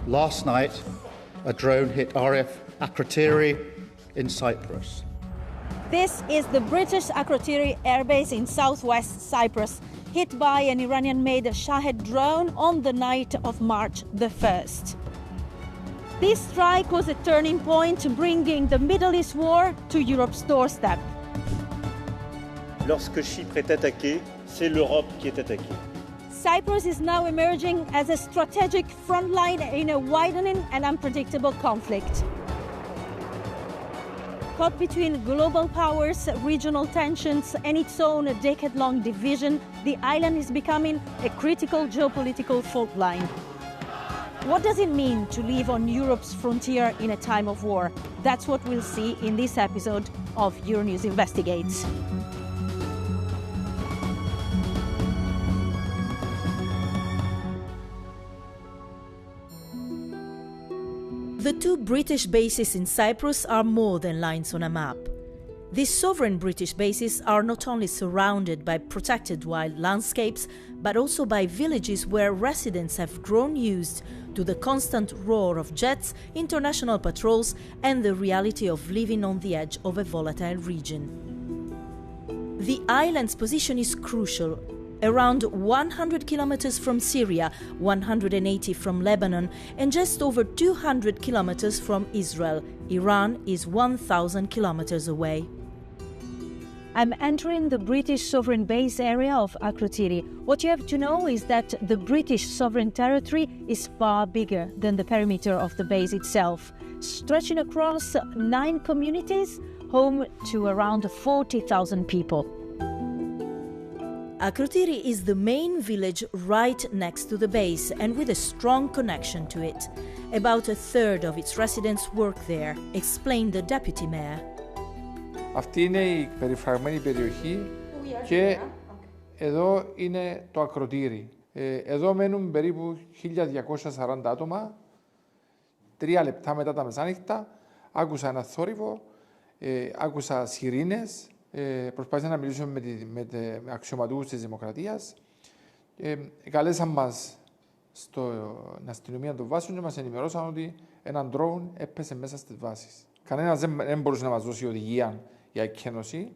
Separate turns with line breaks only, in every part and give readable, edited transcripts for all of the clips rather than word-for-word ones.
Last night, a drone hit RAF Akrotiri in Cyprus.
This is the British Akrotiri airbase in southwest Cyprus, hit by an Iranian-made Shahed drone on the night of March the 1st. This strike was a turning point, bringing the Middle East war to Europe's doorstep.
Lorsque Chypre est attaqué, c'est l'Europe qui est attaquée.
Cyprus is now emerging as a strategic frontline in a widening and unpredictable conflict. Caught between global powers, regional tensions, and its own decade-long division, the island is becoming a critical geopolitical fault line. What does it mean to live on Europe's frontier in a time of war? That's what we'll see in this episode of Euronews Investigates. The two British bases in Cyprus are more than lines on a map. These sovereign British bases are not only surrounded by protected wild landscapes, but also by villages where residents have grown used to the constant roar of jets, international patrols, and the reality of living on the edge of a volatile region. The island's position is crucial. Around 100 kilometers from Syria, 180 from Lebanon, and just over 200 kilometers from Israel. Iran is 1,000 kilometers away. I'm entering the British sovereign base area of Akrotiri. What you have to know is that the British sovereign territory is far bigger than the perimeter of the base itself, stretching across 9 communities, home to around 40,000 people. Akrotiri is the main village right next to the base and with a strong connection to it. About a third of its residents work there, explained the deputy mayor.
Αυτή είναι η περιφραγμένη περιοχή και εδώ είναι το Ακροτήρι. Εδώ μένουν περίπου 1.240 άτομα. 3 λεπτά μετά τα μεσάνυχτα άκουσα ένα θόρυβο, άκουσα σιρήνες. Προσπάθησα να μιλήσουμε με αξιωματούχους της Δημοκρατίας. Καλέσαν μας στην αστυνομία των βάσεων και μας ενημερώσαν ότι έναν drone έπεσε μέσα στις βάσεις. Κανένας δεν μπορούσε να μας δώσει οδηγία για εκκένωση.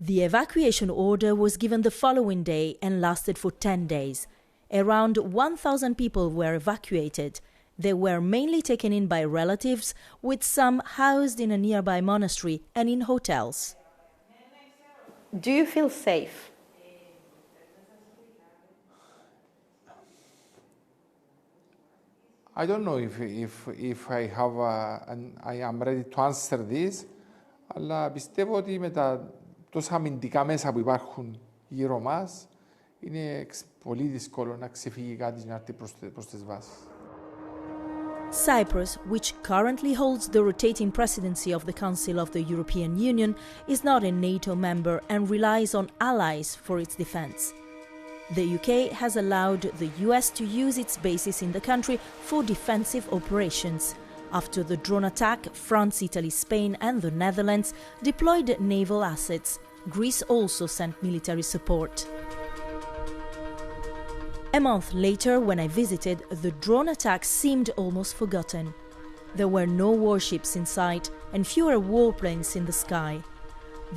The evacuation order was given the following day and lasted for 10 days. Around 1,000 people were evacuated. They were mainly taken in by relatives, with some housed in a nearby monastery and in hotels. Do you feel safe?
I don't know if I am ready to answer this, αλλά πιστεύω ότι με τα τόσα αμυντικά μέσα που υπάρχουν γύρω μας είναι πολύ δύσκολο να ξεφύγει κάτι να έρθει προς τις βάσεις.
Cyprus, which currently holds the rotating presidency of the Council of the European Union, is not a NATO member and relies on allies for its defense. The UK has allowed the US to use its bases in the country for defensive operations. After the drone attack, France, Italy, Spain and the Netherlands deployed naval assets. Greece also sent military support. A month later, when I visited, the drone attack seemed almost forgotten. There were no warships in sight and fewer warplanes in the sky.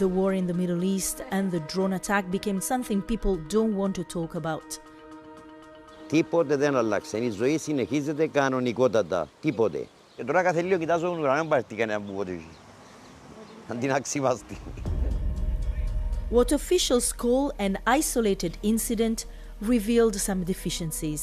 The war in the Middle East and the drone attack became something people don't want to talk about.
Τίποτε δεν αλλάξε. Η ζωή συνεχίζεται κανονικότατα. Τίποτε. Και τώρα κάθε λίγο κοιτάζω τον ουρανό, πάρτι κανένα που ποτέ. Αντί να ξυμαστεί.
What officials call an isolated incident revealed some deficiencies.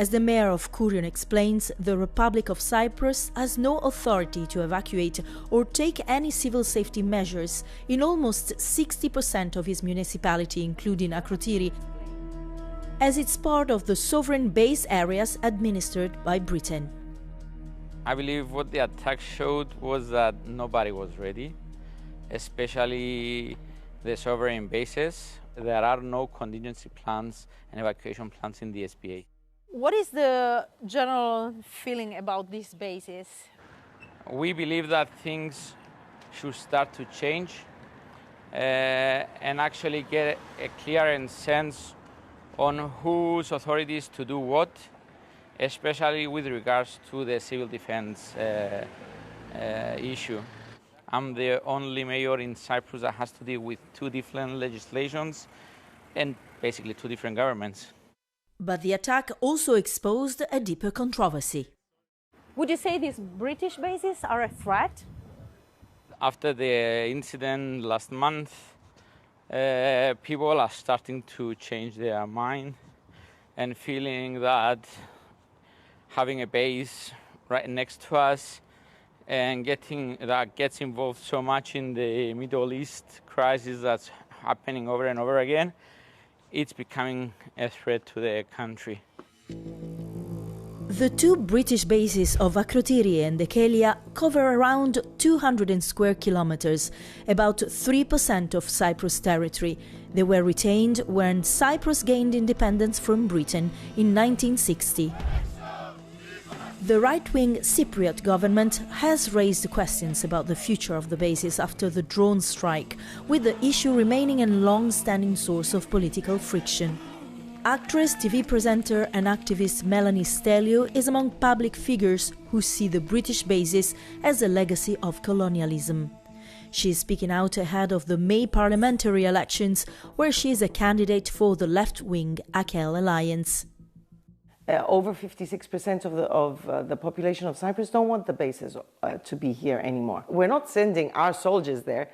As the mayor of Kurion explains, the Republic of Cyprus has no authority to evacuate or take any civil safety measures in almost 60% of its municipality, including Akrotiri, as it's part of the sovereign base areas administered by Britain.
I believe what the attack showed was that nobody was ready, especially the sovereign bases. There are no contingency plans and evacuation plans in the SPA.
What is the general feeling about these bases?
We believe that things should start to change and actually get a clearer sense on whose authorities to do what especially with regards to the civil defense issue. I'm the only mayor in Cyprus that has to deal with two different legislations and basically two different governments.
But the attack also exposed a deeper controversy.
Would you say these British bases are a threat?
After the incident last month, people are starting to change their mind and feeling that having a base right next to us and that gets involved so much in the Middle East crisis that's happening over and over again, it's becoming a threat to the country.
The two British bases of Akrotiri and Kelia cover around 200 square kilometers, about 3% of Cyprus' territory. They were retained when Cyprus gained independence from Britain in 1960. The right-wing Cypriot government has raised questions about the future of the bases after the drone strike, with the issue remaining a long-standing source of political friction. Actress, TV presenter and activist Melanie Stelio is among public figures who see the British bases as a legacy of colonialism. She is speaking out ahead of the May parliamentary elections, where she is a candidate for the left-wing AKEL alliance.
Over 56% of the population of Cyprus don't want the bases to be here anymore. We're not sending our soldiers there,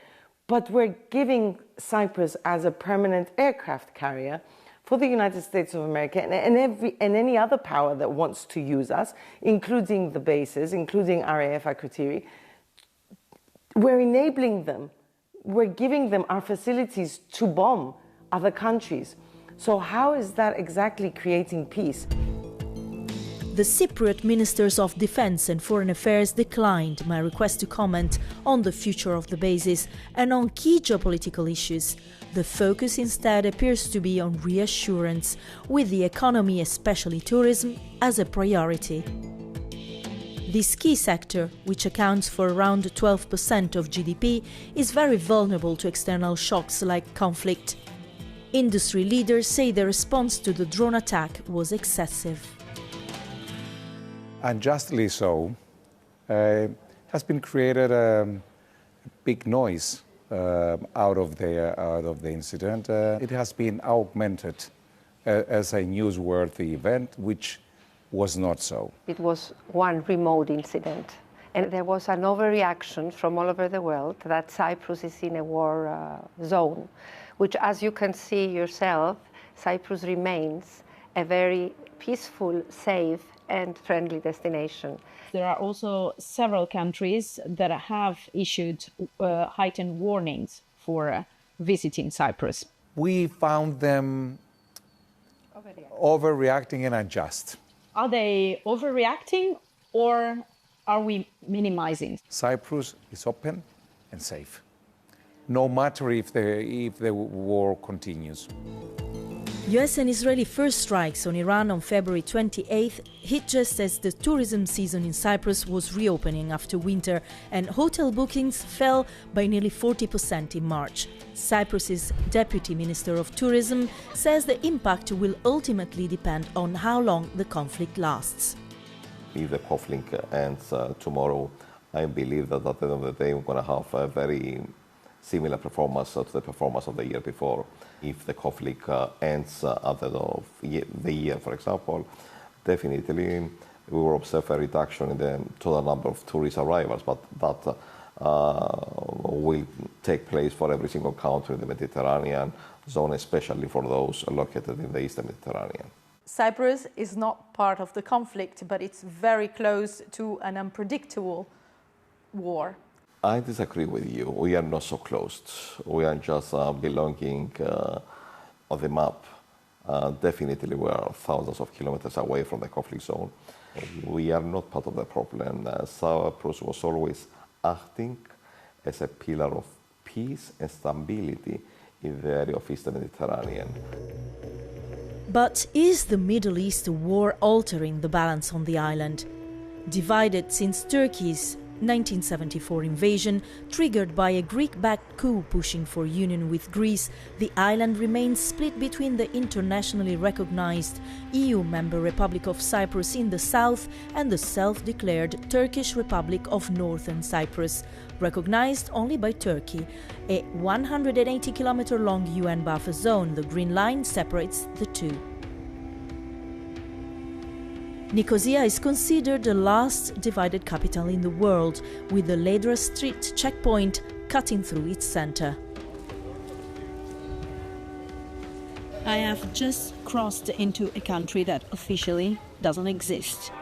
but we're giving Cyprus as a permanent aircraft carrier for the United States of America and any other power that wants to use us, including the bases, including RAF Akrotiri. We're enabling them. We're giving them our facilities to bomb other countries. So how is that exactly creating peace?
The Cypriot Ministers of Defense and Foreign Affairs declined my request to comment on the future of the bases and on key geopolitical issues. The focus instead appears to be on reassurance, with the economy, especially tourism, as a priority. This key sector, which accounts for around 12% of GDP, is very vulnerable to external shocks like conflict. Industry leaders say the response to the drone attack was excessive.
Unjustly so, has been created a big noise out of the incident. It has been augmented as a newsworthy event, which was not so.
It was one remote incident, and there was an overreaction from all over the world that Cyprus is in a war zone, which, as you can see yourself, Cyprus remains a very peaceful, safe, and friendly destination.
There are also several countries that have issued heightened warnings for visiting Cyprus.
We found them overreacting and unjust.
Are they overreacting or are we minimizing?
Cyprus is open and safe, no matter if the war continues.
US and Israeli first strikes on Iran on February 28th hit just as the tourism season in Cyprus was reopening after winter, and hotel bookings fell by nearly 40% in March. Cyprus's Deputy Minister of Tourism says the impact will ultimately depend on how long the conflict lasts.
If the conflict ends tomorrow, I believe that at the end of the day we're going to have a very similar performance to the performance of the year before. If the conflict ends at the end of the year, for example, definitely we will observe a reduction in the total number of tourist arrivals, but that will take place for every single country in the Mediterranean zone, especially for those located in the Eastern Mediterranean.
Cyprus is not part of the conflict, but it's very close to an unpredictable war.
I disagree with you. We are not so close. We are just belonging on the map. Definitely we are thousands of kilometers away from the conflict zone. We are not part of the problem. Cyprus was always acting as a pillar of peace and stability in the area of Eastern Mediterranean.
But is the Middle East war altering the balance on the island? Divided since Turkey's 1974 invasion, triggered by a Greek-backed coup pushing for union with Greece, the island remains split between the internationally recognized EU member Republic of Cyprus in the south and the self-declared Turkish Republic of Northern Cyprus, recognized only by Turkey. A 180-kilometer-long UN buffer zone, the Green Line, separates the two. Nicosia is considered the last divided capital in the world, with the Ledra Street checkpoint cutting through its center.
I have just crossed into a country that officially doesn't exist.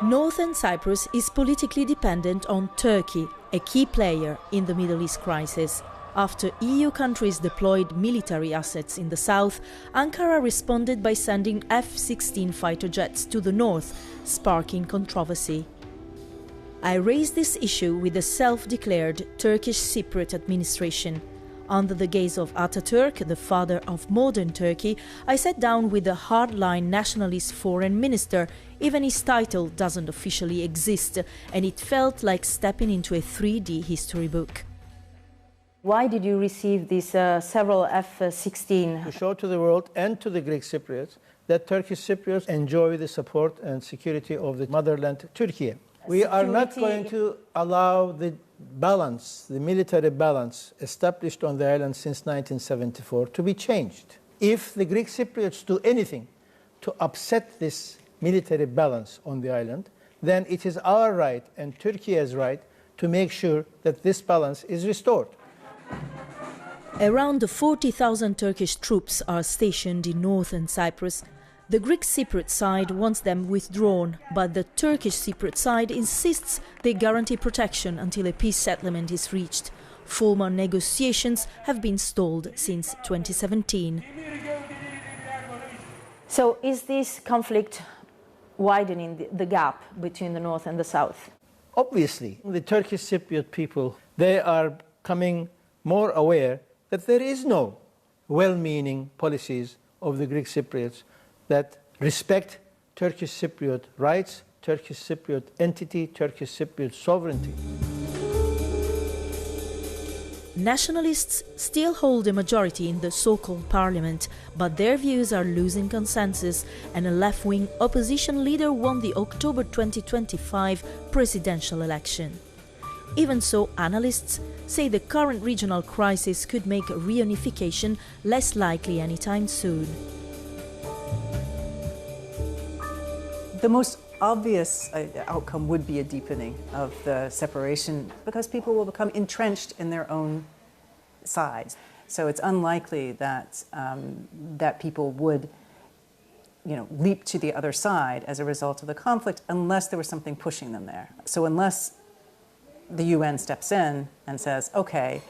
Northern Cyprus is politically dependent on Turkey, a key player in the Middle East crisis. After EU countries deployed military assets in the south, Ankara responded by sending F-16 fighter jets to the north, sparking controversy. I raised this issue with the self-declared Turkish Cypriot administration. Under the gaze of Atatürk, the father of modern Turkey, I sat down with the hardline nationalist foreign minister. Even his title doesn't officially exist, and it felt like stepping into a 3D history book.
Why did you receive these several F-16?
To show to the world and to the Greek Cypriots that Turkish Cypriots enjoy the support and security of the motherland, Turkey. We are not going to allow the balance, the military balance established on the island since 1974 to be changed. If the Greek Cypriots do anything to upset this military balance on the island, then it is our right and Turkey's right to make sure that this balance is restored.
Around 40,000 Turkish troops are stationed in northern Cyprus. The Greek Cypriot side wants them withdrawn, but the Turkish Cypriot side insists they guarantee protection until a peace settlement is reached. Formal negotiations have been stalled since 2017.
So is this conflict widening the gap between the north and the south?
Obviously, the Turkish Cypriot people, they are becoming more aware that there is no well-meaning policies of the Greek Cypriots that respect Turkish Cypriot rights, Turkish Cypriot entity, Turkish Cypriot sovereignty.
Nationalists still hold a majority in the so-called parliament, but their views are losing consensus, and a left-wing opposition leader won the October 2025 presidential election. Even so, analysts say the current regional crisis could make reunification less likely anytime soon.
The most obvious outcome would be a deepening of the separation because people will become entrenched in their own sides. So it's unlikely that, that people would leap to the other side as a result of the conflict unless there was something pushing them there. So unless the UN steps in and says, okay,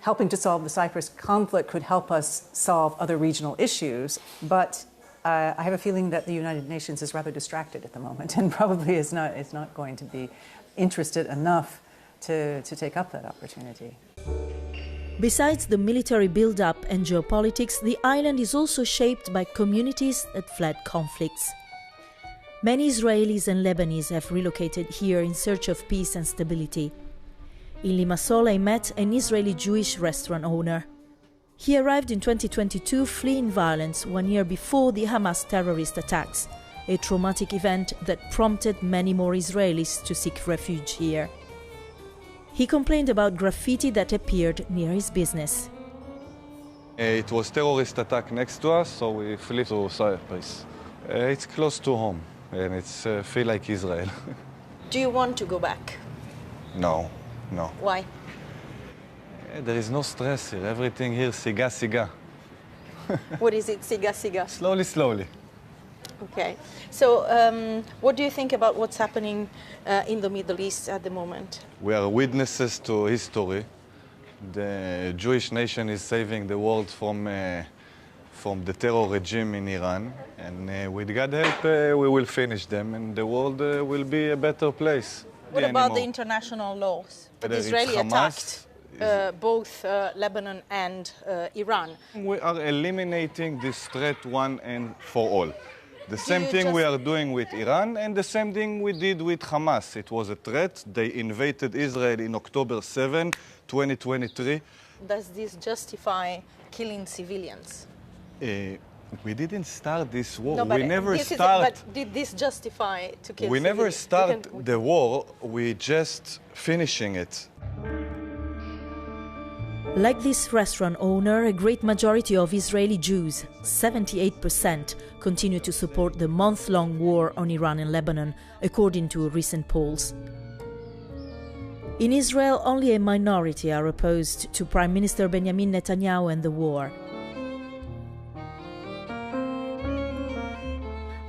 helping to solve the Cyprus conflict could help us solve other regional issues, but I have a feeling that the United Nations is rather distracted at the moment and probably is not going to be interested enough to take up that opportunity.
Besides the military build-up and geopolitics, the island is also shaped by communities that fled conflicts. Many Israelis and Lebanese have relocated here in search of peace and stability. In Limassol, I met an Israeli Jewish restaurant owner. He arrived in 2022 fleeing violence 1 year before the Hamas terrorist attacks, a traumatic event that prompted many more Israelis to seek refuge here. He complained about graffiti that appeared near his business.
It was a terrorist attack next to us, so we flew to Cyprus. It's close to home, and it's feel like Israel.
Do you want to go back?
No.
Why?
There is no stress here. Everything here, siga, siga.
What is it, siga, siga?
Slowly.
Okay. So what do you think about what's happening in the Middle East at the moment?
We are witnesses to history. The Jewish nation is saving the world from the terror regime in Iran. And with God's help, we will finish them and the world will be a better place.
What about the international laws? The Israeli attacked both Lebanon and Iran.
We are eliminating this threat one and for all. The same thing we are doing with Iran, and the same thing we did with Hamas. It was a threat. They invaded Israel in October 7, 2023.
Does this justify killing civilians?
We didn't start this war.
No, but
we never
but did this justify to kill
We
civilians?
never start the war. We just finishing it.
Like this restaurant owner, a great majority of Israeli Jews, 78%, continue to support the month-long war on Iran and Lebanon, according to recent polls. In Israel, only a minority are opposed to Prime Minister Benjamin Netanyahu and the war.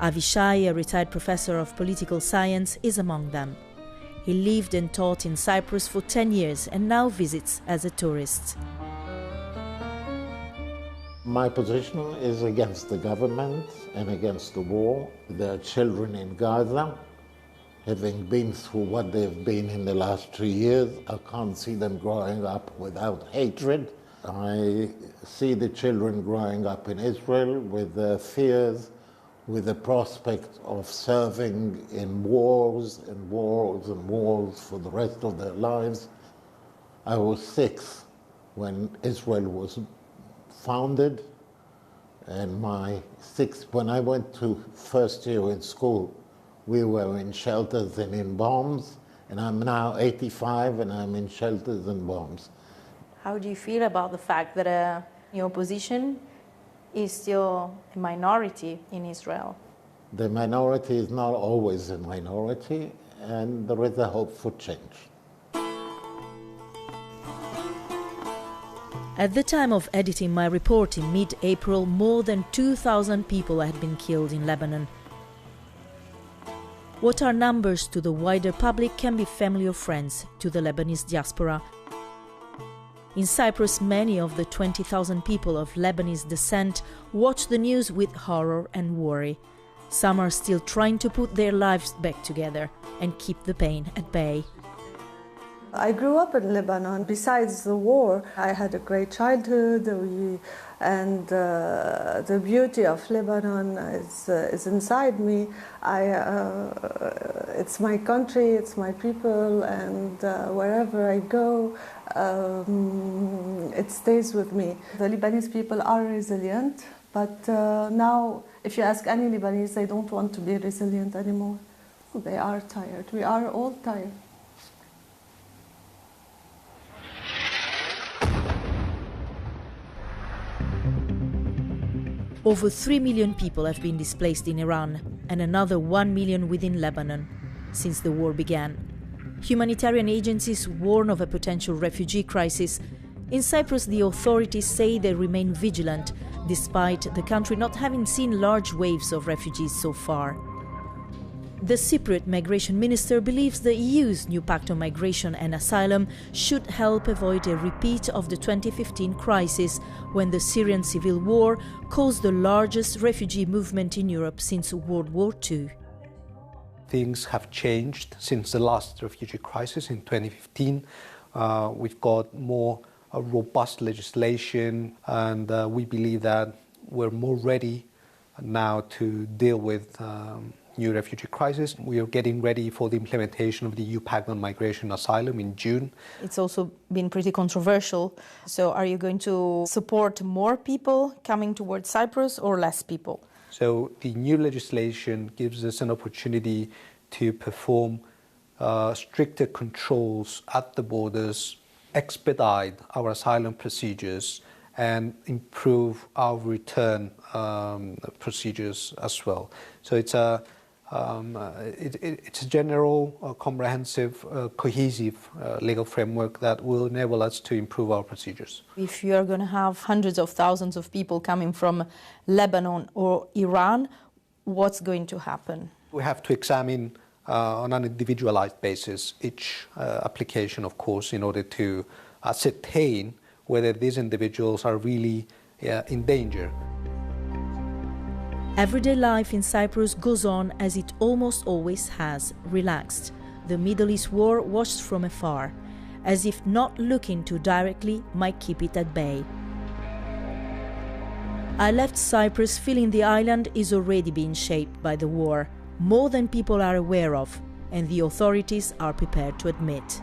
Avishai, a retired professor of political science, is among them. He lived and taught in Cyprus for 10 years and now visits as a tourist.
My position is against the government and against the war. There are children in Gaza, having been through what they've been in the last 3 years. I can't see them growing up without hatred. I see the children growing up in Israel with their fears, with the prospect of serving in wars and wars and wars for the rest of their lives. I was 6 when Israel was founded, and when I went to first year in school, we were in shelters and in bombs, and I'm now 85 and I'm in shelters and bombs.
How do you feel about the fact that your opposition is still a minority in Israel?
The minority is not always a minority, and there is a hope for change.
At the time of editing my report in mid-April, more than 2,000 people had been killed in Lebanon. What are numbers to the wider public can be family or friends to the Lebanese diaspora. In Cyprus, many of the 20,000 people of Lebanese descent watch the news with horror and worry. Some are still trying to put their lives back together and keep the pain at bay.
I grew up in Lebanon. Besides the war, I had a great childhood, and the beauty of Lebanon is inside me. It's my country, it's my people, and wherever I go, it stays with me. The Lebanese people are resilient, but now, if you ask any Lebanese, they don't want to be resilient anymore. They are tired. We are all tired.
Over 3 million people have been displaced in Iran and another 1 million within Lebanon since the war began. Humanitarian agencies warn of a potential refugee crisis. In Cyprus, the authorities say they remain vigilant, despite the country not having seen large waves of refugees so far. The Cypriot migration minister believes the EU's new pact on migration and asylum should help avoid a repeat of the 2015 crisis, when the Syrian civil war caused the largest refugee movement in Europe since World War II.
Things have changed since the last refugee crisis in 2015. We've got more robust legislation, and we believe that we're more ready now to deal with new refugee crisis. We are getting ready for the implementation of the EU Pact on Migration and Asylum in June.
It's also been pretty controversial. So are you going to support more people coming towards Cyprus or less people?
So the new legislation gives us an opportunity to perform stricter controls at the borders, expedite our asylum procedures, and improve our return procedures as well. So it's a general, comprehensive, cohesive legal framework that will enable us to improve our procedures.
If you are going to have hundreds of thousands of people coming from Lebanon or Iran, what's going to happen?
We have to examine on an individualized basis each application, of course, in order to ascertain whether these individuals are really in danger.
Everyday life in Cyprus goes on as it almost always has, relaxed. The Middle East war watched from afar, as if not looking too directly might keep it at bay. I left Cyprus feeling the island is already being shaped by the war, more than people are aware of, and the authorities are prepared to admit.